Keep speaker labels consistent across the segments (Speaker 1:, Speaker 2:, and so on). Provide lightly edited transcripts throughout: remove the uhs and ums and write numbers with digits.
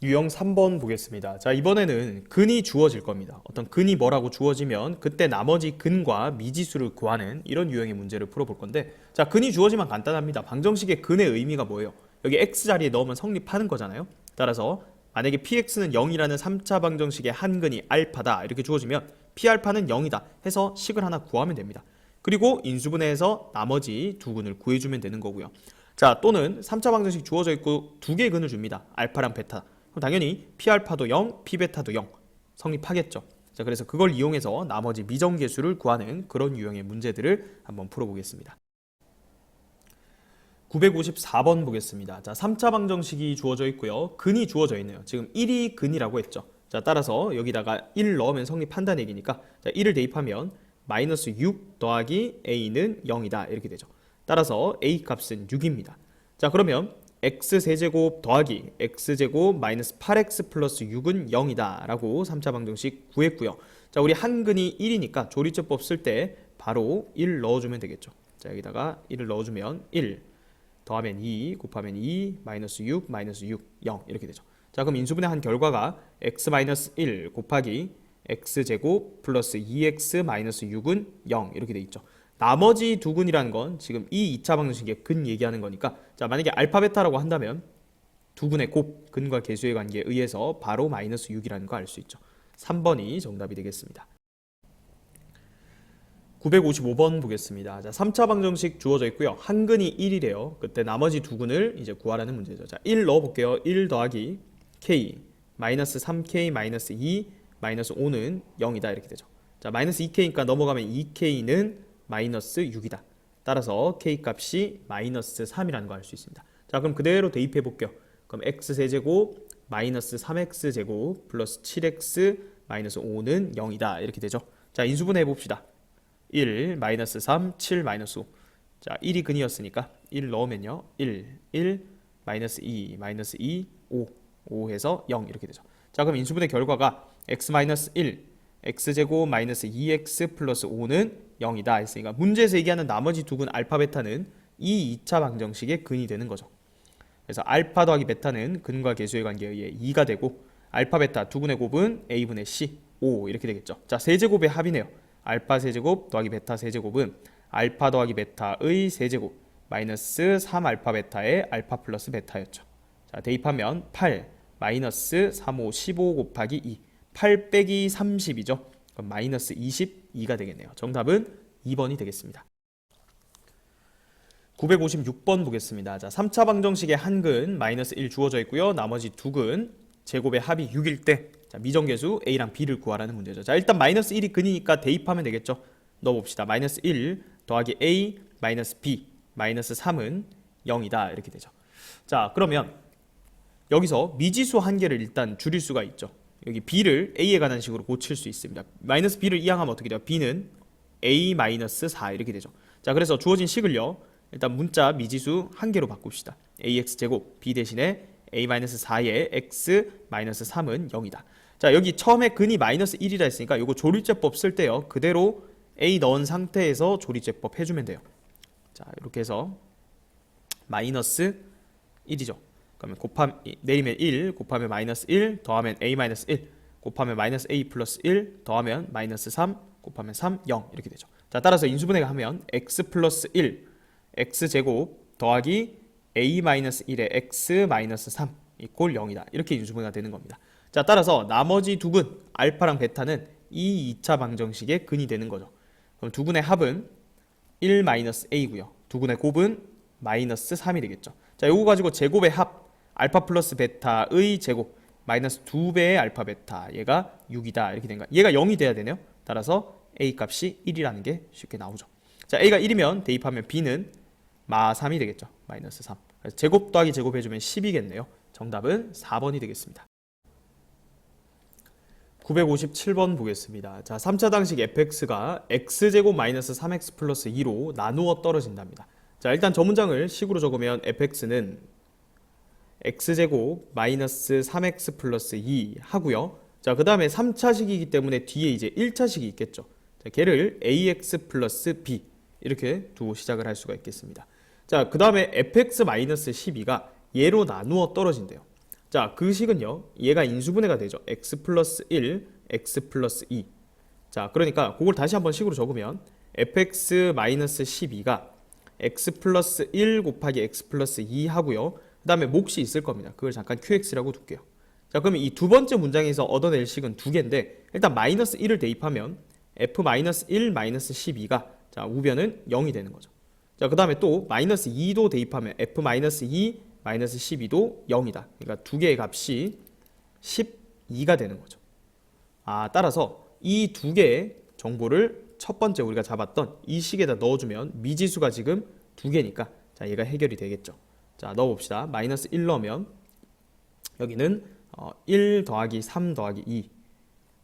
Speaker 1: 유형 3번 보겠습니다. 자, 이번에는 근이 주어질 겁니다. 어떤 근이 뭐라고 주어지면 그때 나머지 근과 미지수를 구하는 이런 유형의 문제를 풀어볼 건데, 자, 근이 주어지면 간단합니다. 방정식의 근의 의미가 뭐예요? 여기 x 자리에 넣으면 성립하는 거잖아요. 따라서 만약에 px는 0이라는 3차 방정식의 한 근이 알파다 이렇게 주어지면 p알파는 0이다 해서 식을 하나 구하면 됩니다. 그리고 인수분해해서 나머지 두 근을 구해주면 되는 거고요. 자, 또는 3차 방정식 주어져 있고 두 개의 근을 줍니다. 알파랑 베타. 그럼 당연히 P알파도 0, P베타도 0 성립하겠죠. 자, 그래서 그걸 이용해서 나머지 미정계수를 구하는 그런 유형의 문제들을 한번 풀어보겠습니다. 954번 보겠습니다. 자, 3차 방정식이 주어져 있고요. 근이 주어져 있네요. 지금 1이 근이라고 했죠. 자, 따라서 여기다가 1 넣으면 성립한다는 얘기니까, 자, 1을 대입하면 마이너스 6 더하기 a는 0이다 이렇게 되죠. 따라서 a 값은 6입니다. 자, 그러면 x세제곱 더하기 x제곱 마이너스 8x 플러스 6은 0이다 라고 3차 방정식 구했고요. 자, 우리 한근이 1이니까 조리제법 쓸 때 바로 1 넣어주면 되겠죠. 자, 여기다가 1을 넣어주면 1 더하면 2 곱하면 2 마이너스 6 마이너스 6 0 이렇게 되죠. 자, 그럼 인수분해한 결과가 x 마이너스 1 곱하기 x제곱 플러스 2x 마이너스 6은 0 이렇게 돼 있죠. 나머지 두 근이라는 건 지금 이 2차 방정식의 근 얘기하는 거니까, 자, 만약에 알파 베타라고 한다면 두 근의 곱 근과 계수의 관계에 의해서 바로 마이너스 6이라는 거 알 수 있죠. 3번이 정답이 되겠습니다. 955번 보겠습니다. 자, 3차 방정식 주어져 있고요. 한 근이 1이래요. 그때 나머지 두 근을 이제 구하라는 문제죠. 자, 1 넣어볼게요. 1 더하기 k 마이너스 3k 마이너스 2 마이너스 5는 0이다 이렇게 되죠. 자, 마이너스 2k니까 넘어가면 2k는 마이너스 6이다. 따라서 k 값이 마이너스 3이라는 거 알 수 있습니다. 자, 그럼 그대로 대입해 볼게요. 그럼 x세제곱 마이너스 3x제곱 플러스 7x 마이너스 5는 0이다 이렇게 되죠. 자, 인수분해 해봅시다. 1 마이너스 3 7 마이너스 5. 자, 1이 근이었으니까 1 넣으면요 1 마이너스 2 마이너스 2 5 해서 0 이렇게 되죠. 자, 그럼 인수분해 결과가 x 마이너스 1 x제곱 마이너스 2x 플러스 5는 0이다 했으니까 문제에서 얘기하는 나머지 두 근 알파 베타는 이 2차 방정식의 근이 되는 거죠. 그래서 알파 더하기 베타는 근과 계수의 관계에 의해 2가 되고, 알파 베타 두 근의 곱은 a분의 c 5 이렇게 되겠죠. 자, 세제곱의 합이네요. 알파 세제곱 더하기 베타 세제곱은 알파 더하기 베타의 세제곱 마이너스 3 알파 베타의 알파 플러스 베타였죠. 자, 대입하면 8 마이너스 3, 5, 15 곱하기 2 8 빼기 30이죠. 그럼 마이너스 22가 되겠네요. 정답은 2번이 되겠습니다. 956번 보겠습니다. 자, 3차 방정식의 한 근 마이너스 1 주어져 있고요. 나머지 두 근 제곱의 합이 6일 때, 자, 미정계수 a랑 b를 구하라는 문제죠. 자, 일단 마이너스 1이 근이니까 대입하면 되겠죠. 넣어봅시다. 마이너스 1 더하기 a 마이너스 b 마이너스 3은 0이다 이렇게 되죠. 자, 그러면 여기서 미지수 한 개를 일단 줄일 수가 있죠. 여기 b를 a에 관한 식으로 고칠 수 있습니다. 마이너스 b를 이항하면 어떻게 돼요? b는 a 마이너스 4 이렇게 되죠. 자, 그래서 주어진 식을요 일단 문자 미지수 한 개로 바꿉시다. ax 제곱 b 대신에 a 마이너스 4의 x 마이너스 3은 0이다. 자, 여기 처음에 근이 마이너스 1이라 했으니까 이거 조리제법 쓸 때요 그대로 a 넣은 상태에서 조리제법 해주면 돼요. 자, 이렇게 해서 마이너스 1이죠. 그러면 내리면 1 곱하면 마이너스 1 더하면 a 마이너스 1 곱하면 마이너스 a 플러스 1 더하면 마이너스 3 곱하면 3 0 이렇게 되죠. 자, 따라서 인수분해가 하면 x 플러스 1 x제곱 더하기 a 마이너스 1의 x 마이너스 3 이꼴 0이다 이렇게 인수분해가 되는 겁니다. 자, 따라서 나머지 두 근 알파랑 베타는 이 2차 방정식의 근이 되는 거죠. 그럼 두 근의 합은 1 마이너스 a고요. 두 근의 곱은 마이너스 3이 되겠죠. 자, 요거 가지고 제곱의 합 알파 플러스 베타의 제곱 마이너스 2배의 알파 베타 얘가 6이다 이렇게 된 거야. 얘가 0이 돼야 되네요. 따라서 a 값이 1이라는 게 쉽게 나오죠. 자, a가 1이면 대입하면 b는 마 3이 되겠죠. 마이너스 3. 그래서 제곱 더하기 제곱 해주면 10이겠네요. 정답은 4번이 되겠습니다. 957번 보겠습니다. 자, 3차 방식 fx가 x제곱 마이너스 3x 플러스 2로 나누어 떨어진답니다. 자, 일단 저 문장을 식으로 적으면 fx는 x제곱 마이너스 3x 플러스 2 하고요. 자, 그 다음에 3차식이기 때문에 뒤에 이제 1차식이 있겠죠. 자, 걔를 ax 플러스 b 이렇게 두고 시작을 할 수가 있겠습니다. 자, 그 다음에 fx 마이너스 12가 얘로 나누어 떨어진대요. 자, 그 식은요, 얘가 인수분해가 되죠. x 플러스 1, x 플러스 2. 자, 그러니까 그걸 다시 한번 식으로 적으면 fx 마이너스 12가 x 플러스 1 곱하기 x 플러스 2 하고요. 그 다음에 몫이 있을 겁니다. 그걸 잠깐 qx라고 둘게요. 자, 그러면 이 두 번째 문장에서 얻어낼 식은 두 개인데, 일단 마이너스 1을 대입하면 f 마이너스 1 마이너스 12가 자, 우변은 0이 되는 거죠. 자, 그 다음에 또 마이너스 2도 대입하면 f 마이너스 2 마이너스 12도 0이다. 그러니까 두 개의 값이 12가 되는 거죠. 따라서 이 두 개의 정보를 첫 번째 우리가 잡았던 이 식에다 넣어주면 미지수가 지금 두 개니까 자, 얘가 해결이 되겠죠. 자, 넣어봅시다. 마이너스 1 넣으면 여기는 1 더하기 3 더하기 2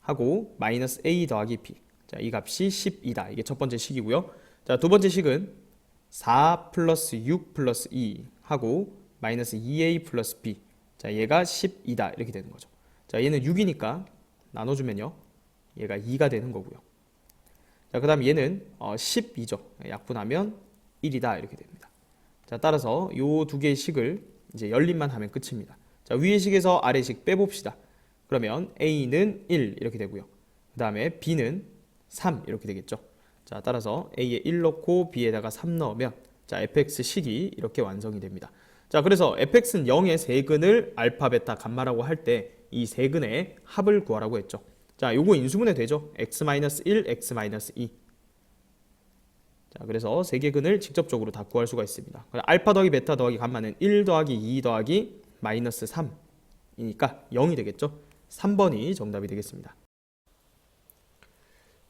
Speaker 1: 하고 마이너스 a 더하기 b. 자, 이 값이 12다. 이게 첫 번째 식이고요. 자, 두 번째 식은 4 플러스 6 플러스 2 하고 마이너스 2a 플러스 b. 자, 얘가 12다. 이렇게 되는 거죠. 자, 얘는 6이니까 나눠주면요, 얘가 2가 되는 거고요. 자, 그 다음 얘는 12죠. 약분하면 1이다. 이렇게 됩니다. 자, 따라서 요 두 개의 식을 이제 열림만 하면 끝입니다. 자, 위의 식에서 아래 식 빼봅시다. 그러면 a는 1 이렇게 되고요. 그 다음에 b는 3 이렇게 되겠죠. 자, 따라서 a에 1 넣고 b에다가 3 넣으면 자, fx 식이 이렇게 완성이 됩니다. 자, 그래서 fx는 0의 세근을 알파, 베타, 감마라고 할 때 이 세근의 합을 구하라고 했죠. 자, 요거 인수분해 되죠. x-1, x-2. 자, 그래서 세 개 근을 직접적으로 다 구할 수가 있습니다. 알파 더하기 베타 더하기 감마는 1 더하기 2 더하기 마이너스 3이니까 0이 되겠죠. 3번이 정답이 되겠습니다.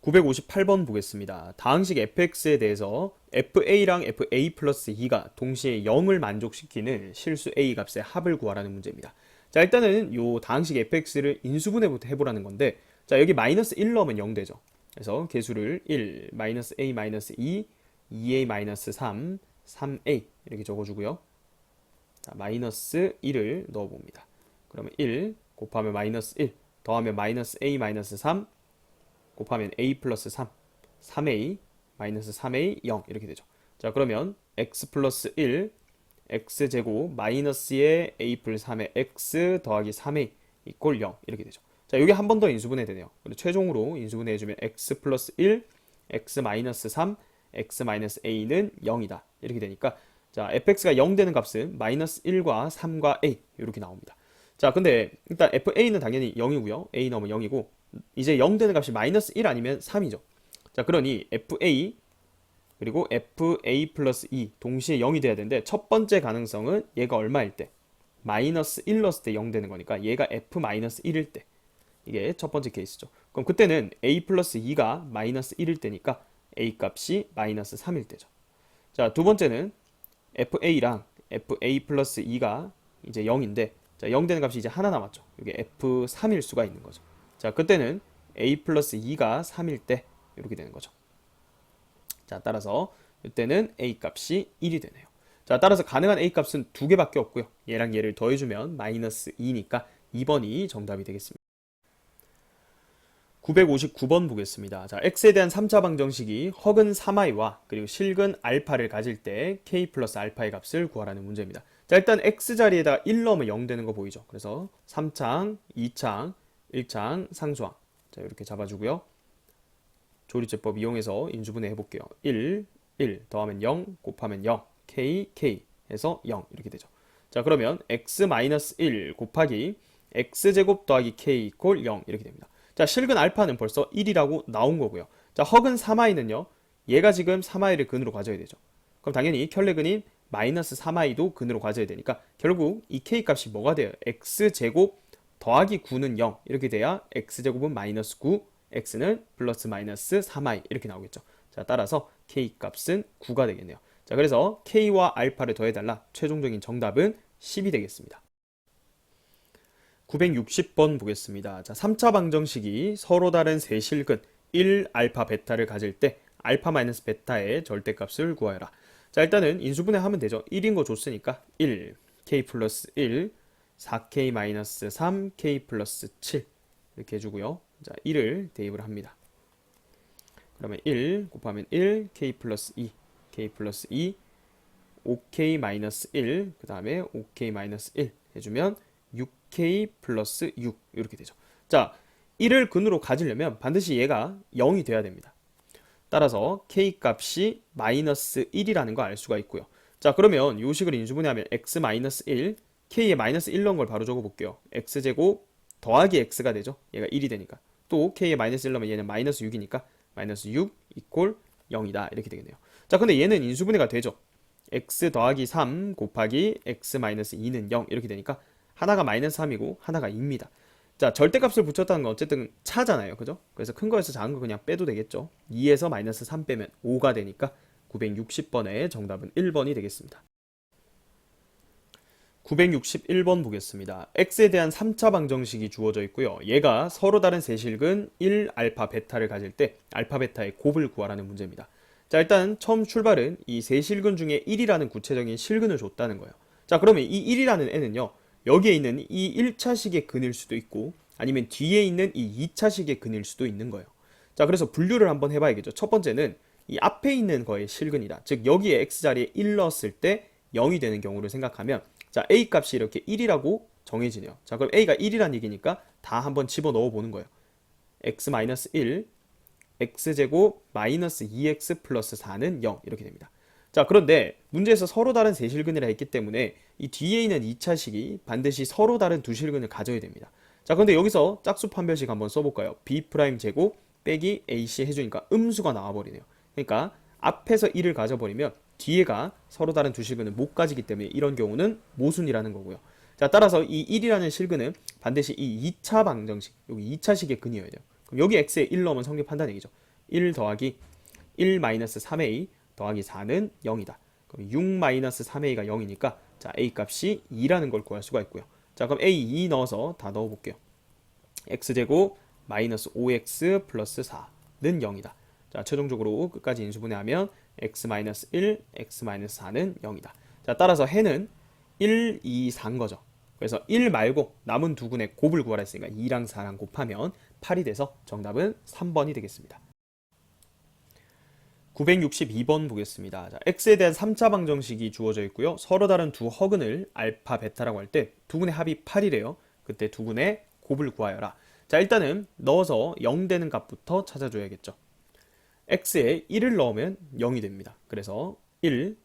Speaker 1: 958번 보겠습니다. 다항식 fx에 대해서 fa랑 fa 플러스 2가 동시에 0을 만족시키는 실수 a 값의 합을 구하라는 문제입니다. 자, 일단은 요 다항식 fx를 인수분해부터 해보라는 건데, 자, 여기 마이너스 1 넣으면 0 되죠. 그래서 개수를 1, 마이너스 a 마이너스 2, 2a 마이너스 3, 3a 이렇게 적어주고요. 자, 마이너스 1을 넣어봅니다. 그러면 1 곱하면 마이너스 1 더하면 마이너스 a 마이너스 3 곱하면 a 플러스 3, 3a 마이너스 3a 0 이렇게 되죠. 자, 그러면 x 플러스 1 x제곱 마이너스의 a 플러스 3의 x 더하기 3a 이꼴 0 이렇게 되죠. 자, 여기 한 번 더 인수분해 되네요. 그리고 최종으로 인수분해 해주면 x 플러스 1 x 마이너스 3 x 마이너스 a는 0이다 이렇게 되니까 자, fx가 0 되는 값은 마이너스 1과 3과 a 이렇게 나옵니다. 자, 근데 일단 fa는 당연히 0이고요. a 넣으면 0이고 이제 0 되는 값이 마이너스 1 아니면 3이죠. 자, 그러니 fa 그리고 fa 플러스 2 동시에 0이 돼야 되는데 첫 번째 가능성은 얘가 얼마일 때? 마이너스 1 넣었을 때 0 되는 거니까 얘가 f 마이너스 1일 때. 이게 첫 번째 케이스죠. 그럼 그때는 a 플러스 2가 마이너스 1일 때니까 a 값이 마이너스 3일 때죠. 자, 두 번째는 fa랑 fa 플러스 2가 이제 0인데 자, 0 되는 값이 이제 하나 남았죠. 이게 f3일 수가 있는 거죠. 자, 그때는 a 플러스 2가 3일 때 이렇게 되는 거죠. 자, 따라서 이때는 a 값이 1이 되네요. 자, 따라서 가능한 a 값은 두 개밖에 없고요. 얘랑 얘를 더해주면 마이너스 2니까 2번이 정답이 되겠습니다. 959번 보겠습니다. 자, x에 대한 3차 방정식이 허근 3i와 그리고 실근 알파를 가질 때 k 플러스 알파의 값을 구하라는 문제입니다. 자, 일단 x 자리에다가 1 넣으면 0 되는 거 보이죠? 그래서 3창, 2창, 1창, 상수항. 자, 이렇게 잡아주고요. 조리제법 이용해서 인수분해 해볼게요. 1 더하면 0 곱하면 0 k 해서 0 이렇게 되죠. 자, 그러면 x-1 곱하기 x제곱 더하기 k 이퀄 0 이렇게 됩니다. 자, 실근 알파는 벌써 1이라고 나온 거고요. 자, 허근 3i는요. 얘가 지금 3i를 근으로 가져야 되죠. 그럼 당연히 켤레근인 마이너스 3i도 근으로 가져야 되니까 결국 이 k 값이 뭐가 돼요? x제곱 더하기 9는 0 이렇게 돼야 x제곱은 마이너스 9 x는 플러스 마이너스 3i 이렇게 나오겠죠. 자, 따라서 k 값은 9가 되겠네요. 자, 그래서 k와 알파를 더해달라. 최종적인 정답은 10이 되겠습니다. 960번 보겠습니다. 자, 3차 방정식이 서로 다른 세 실근 1 알파 베타를 가질 때 알파 마이너스 베타의 절대값을 구하여라. 자, 일단은 인수분해 하면 되죠. 1인 거 줬으니까 1 k 플러스 1 4k 마이너스 3 k 플러스 7 이렇게 해주고요. 자, 1을 대입을 합니다. 그러면 1 곱하면 1 k 플러스 2 k 플러스 2 5k 마이너스 1 그 다음에 5k 마이너스 1 해주면 6k 플러스 6 이렇게 되죠. 자, 1을 근으로 가지려면 반드시 얘가 0이 돼야 됩니다. 따라서 k 값이 마이너스 1이라는 거 알 수가 있고요. 자, 그러면 요 식을 인수분해하면 x 마이너스 1, k에 마이너스 1 넣은 걸 바로 적어볼게요. x제곱 더하기 x가 되죠. 얘가 1이 되니까. 또 k에 마이너스 1 넣으면 얘는 마이너스 6이니까 마이너스 6 이꼴 0이다 이렇게 되겠네요. 자, 근데 얘는 인수분해가 되죠. x 더하기 3 곱하기 x 마이너스 2는 0 이렇게 되니까 하나가 마이너스 3이고 하나가 2입니다. 자, 절대값을 붙였다는 건 어쨌든 차잖아요. 그죠? 그래서 큰 거에서 작은 거 그냥 빼도 되겠죠. 2에서 마이너스 3 빼면 5가 되니까 960번의 정답은 1번이 되겠습니다. 961번 보겠습니다. x에 대한 3차 방정식이 주어져 있고요. 얘가 서로 다른 세 실근 1, 알파, 베타를 가질 때 알파, 베타의 곱을 구하라는 문제입니다. 자, 일단 처음 출발은 이 세 실근 중에 1이라는 구체적인 실근을 줬다는 거예요. 자, 그러면 이 1이라는 애는요. 여기에 있는 이 1차식의 근일 수도 있고 아니면 뒤에 있는 이 2차식의 근일 수도 있는 거예요. 자, 그래서 분류를 한번 해봐야겠죠. 첫 번째는 이 앞에 있는 거의 실근이다. 즉 여기에 x자리에 1 넣었을 때 0이 되는 경우를 생각하면 자, a 값이 이렇게 1이라고 정해지네요. 자, 그럼 a가 1이란 얘기니까 다 한번 집어넣어 보는 거예요. x-1 x제곱 마이너스 2x 플러스 4는 0 이렇게 됩니다. 자, 그런데 문제에서 서로 다른 세 실근이라 했기 때문에 이 뒤에 있는 2차식이 반드시 서로 다른 두 실근을 가져야 됩니다. 자, 그런데 여기서 짝수 판별식 한번 써볼까요? b' 제곱 빼기 ac 해주니까 음수가 나와버리네요. 그러니까 앞에서 1을 가져버리면 뒤에가 서로 다른 두 실근을 못 가지기 때문에 이런 경우는 모순이라는 거고요. 자, 따라서 이 1이라는 실근은 반드시 이 2차 방정식, 여기 2차식의 근이어야 돼요. 그럼 여기 x에 1 넣으면 성립한다는 얘기죠. 1 더하기 1 마이너스 3a 더하기 4는 0이다. 그럼 6 마이너스 3a가 0이니까 자, a 값이 2라는 걸 구할 수가 있고요. 자, 그럼 a 2 넣어서 다 넣어볼게요. x제곱 마이너스 5x 플러스 4는 0이다. 자, 최종적으로 끝까지 인수분해하면 x-1, x-4는 0이다. 자, 따라서 해는 1, 2, 4인 거죠. 그래서 1 말고 남은 두 근의 곱을 구하라 했으니까 2랑 4랑 곱하면 8이 돼서 정답은 3번이 되겠습니다. 962번 보겠습니다. 자, x에 대한 3차 방정식이 주어져 있고요. 서로 다른 두 허근을 알파, 베타라고 할 때 두 근의 합이 8이래요. 그때 두 근의 곱을 구하여라. 자, 일단은 넣어서 0 되는 값부터 찾아줘야겠죠. x에 1을 넣으면 0이 됩니다. 그래서 1,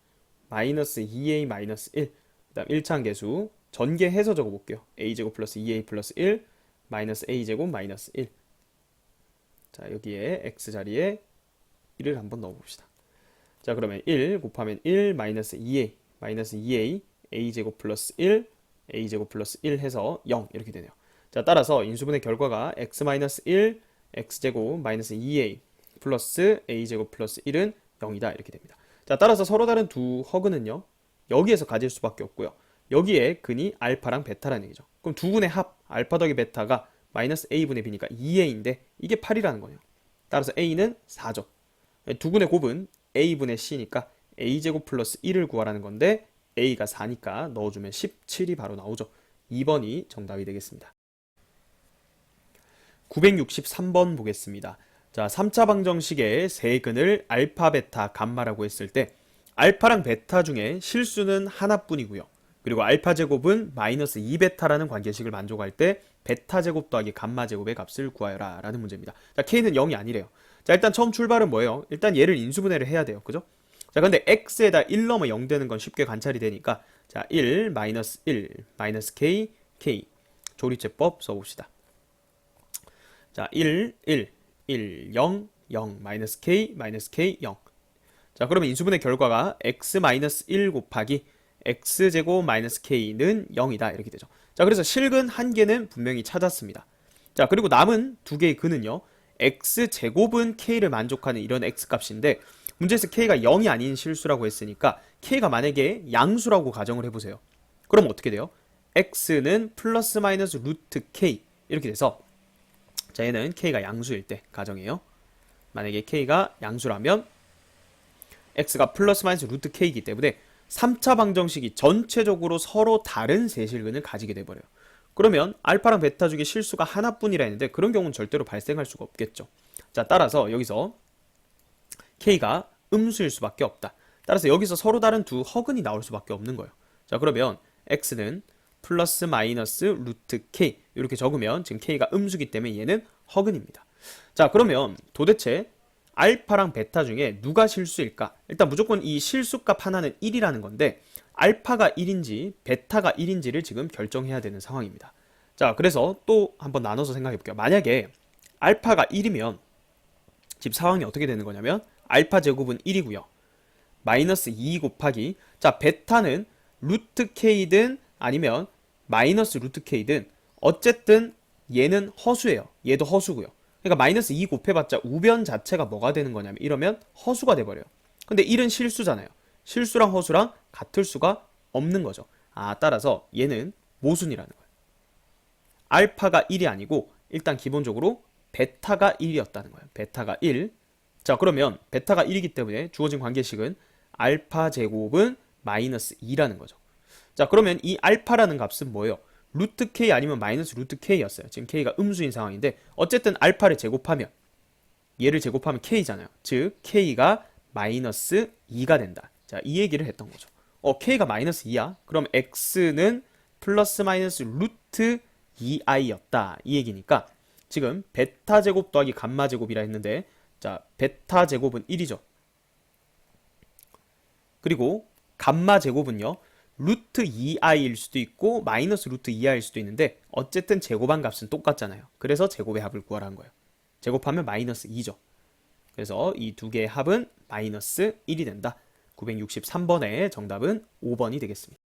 Speaker 1: 마이너스 2a 마이너스 1, 그 다음 1차 함계수 전개해서 적어볼게요. a제곱 플러스 2a 플러스 1, 마이너스 a제곱 마이너스 1. 자, 여기에 x자리에 1을 한번 넣어봅시다. 자, 그러면 1 곱하면 1 마이너스 2a 마이너스 2a a제곱 플러스 1 a제곱 플러스 1 해서 0 이렇게 되네요. 자, 따라서 인수분해 결과가 x 마이너스 1 x제곱 마이너스 2a 플러스 a제곱 플러스 1은 0이다 이렇게 됩니다. 자, 따라서 서로 다른 두 허근은요 여기에서 가질 수밖에 없고요. 여기에 근이 알파랑 베타라는 얘기죠. 그럼 두 근의 합 알파 더하기 베타가 마이너스 a분의 b니까 2a인데 이게 8이라는 거예요. 따라서 a는 4죠. 두 근의 곱은 a분의 c니까 a제곱 플러스 1을 구하라는 건데 a가 4니까 넣어주면 17이 바로 나오죠. 2번이 정답이 되겠습니다. 963번 보겠습니다. 자, 3차 방정식의 세 근을 알파, 베타, 감마라고 했을 때 알파랑 베타 중에 실수는 하나뿐이고요. 그리고 알파 제곱은 마이너스 2베타라는 관계식을 만족할 때 베타 제곱 더하기 감마 제곱의 값을 구하여라 라는 문제입니다. 자, k는 0이 아니래요. 자, 일단 처음 출발은 뭐예요? 일단 얘를 인수분해를 해야 돼요. 그죠? 자, 근데 x에다 1 넣으면 0 되는 건 쉽게 관찰이 되니까 자, 1, 마이너스 1, 마이너스 k, k 조리제법 써봅시다. 자, 1, 1, 1, 0, 0, 마이너스 k, 0. 자, 그러면 인수분해 결과가 x 마이너스 1 곱하기 x제곱 마이너스 k는 0이다 이렇게 되죠. 자, 그래서 실근 한 개는 분명히 찾았습니다. 자, 그리고 남은 두 개의 근은요 x제곱은 k를 만족하는 이런 x값인데 문제에서 k가 0이 아닌 실수라고 했으니까 k가 만약에 양수라고 가정을 해보세요. 그럼 어떻게 돼요? x는 플러스 마이너스 루트 k 이렇게 돼서 자, 얘는 k가 양수일 때 가정이에요. 만약에 k가 양수라면 x가 플러스 마이너스 루트 k이기 때문에 3차 방정식이 전체적으로 서로 다른 세 실근을 가지게 돼버려요. 그러면 알파랑 베타 중에 실수가 하나뿐이라 했는데 그런 경우는 절대로 발생할 수가 없겠죠. 자, 따라서 여기서 k가 음수일 수밖에 없다. 따라서 여기서 서로 다른 두 허근이 나올 수밖에 없는 거예요. 자, 그러면 x는 플러스 마이너스 루트 k 이렇게 적으면 지금 k가 음수기 때문에 얘는 허근입니다. 자, 그러면 도대체 알파랑 베타 중에 누가 실수일까? 일단 무조건 이 실수값 하나는 1이라는 건데 알파가 1인지 베타가 1인지를 지금 결정해야 되는 상황입니다. 자, 그래서 또 한번 나눠서 생각해 볼게요. 만약에 알파가 1이면 지금 상황이 어떻게 되는 거냐면 알파 제곱은 1이고요. 마이너스 2 곱하기 자, 베타는 루트 k든 아니면 마이너스 루트 k든 어쨌든 얘는 허수예요. 얘도 허수고요. 그러니까 마이너스 2 곱해봤자 우변 자체가 뭐가 되는 거냐면 이러면 허수가 돼버려요. 근데 1은 실수잖아요. 실수랑 허수랑 같을 수가 없는 거죠. 아, 따라서 얘는 모순이라는 거예요. 알파가 1이 아니고 일단 기본적으로 베타가 1이었다는 거예요. 베타가 1. 자, 그러면 베타가 1이기 때문에 주어진 관계식은 알파 제곱은 마이너스 2라는 거죠. 자, 그러면 이 알파라는 값은 뭐예요? 루트 k 아니면 마이너스 루트 k였어요. 지금 k가 음수인 상황인데 어쨌든 알파를 제곱하면 얘를 제곱하면 k잖아요. 즉 k가 마이너스 2가 된다. 자, 이 얘기를 했던 거죠. k가 마이너스 2야? 그럼 x는 플러스 마이너스 루트 2i였다. 이 얘기니까 지금 베타 제곱 더하기 감마 제곱이라 했는데 자, 베타 제곱은 1이죠. 그리고 감마 제곱은요. 루트 2i일 수도 있고 마이너스 루트 2i일 수도 있는데 어쨌든 제곱한 값은 똑같잖아요. 그래서 제곱의 합을 구하라는 거예요. 제곱하면 마이너스 2죠. 그래서 이 두 개의 합은 마이너스 1이 된다. 963번의 정답은 5번이 되겠습니다.